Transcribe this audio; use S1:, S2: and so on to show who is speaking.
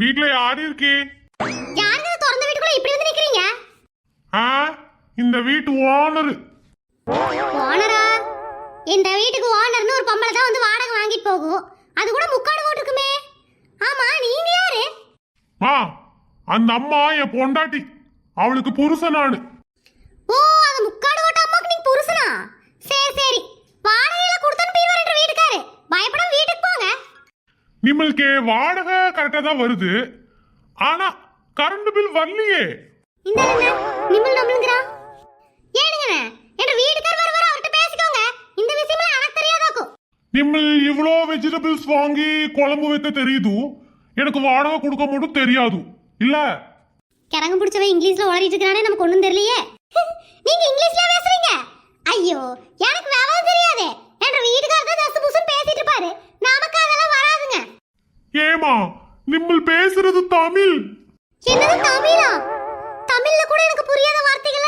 S1: வீட்ல யாரு இருக்கே?
S2: யாருங்க திறந்த வீட்டுக்குள்ள இப்படி வந்து நிக்கிறீங்க?
S1: இந்த வீட்டு ஓனர்.
S2: ஓனரா? இந்த வீட்டுக்கு ஓனர்னு ஒரு பொம்பளை தான் வந்து வாடகை வாங்கிட்டு போகும். அது கூட முக்காடு போட்டுருக்குமே. ஆமா, நீங்க யாரு?
S1: அந்த அம்மா என் பொண்டாட்டி. அவளுக்கு புருஷன் நானு.
S2: ஓ, அது முக்காடு போட்ட அம்மாக்கு நீங்க புருஷனா? சரி சரி. வாடகையில கொடுத்தனுப்பி வரேன்ற வீட்டுக்காரு. பயப்படாம வீட்டுக்கு போங்க.
S1: நிம்மளுக்கு வாடகை கரெக்டா தான் வருது. ஆனா கரண்ட் பில் வரலையே.
S2: இந்த நிம்மல் நம்மளுங்கறா. ஏனுங்க, என்ற வீட்டுக்கார் வருவார், அவர்ட்ட பேசிக்கோங்க. இந்த விஷயமே எனக்கு தெரியாதாக்கும்.
S1: நிம்மல் இவ்ளோ வெஜிடபிள்ஸ் வாங்கி குழம்பு வைக்க தெரியுது. எனக்கு வாடகை கொடுக்க மட்டும் தெரியாது. இல்ல
S2: கரங்க பிடிச்சவன் இங்கிலீஷ்ல உளறிட்டு இருக்கானே, நமக்கு ஒண்ணும் தெரியலையே. நீங்க இங்கிலீஷ்ல பேசுறீங்க? ஐயோ, எனக்கு விவரம் தெரியாதே. என்ற வீட்டுக்காரர் தான் தசு புசுன்னு பேசிட்டு இருப்பாரு. நமக்கு அதெல்லாம் வராதுங்க.
S1: ஏமா, நிம்மல் பேசுறது தமிழ்.
S2: என்னது தமிழா? தமிழ்ல கூட எனக்கு புரியாத வார்த்தைகள்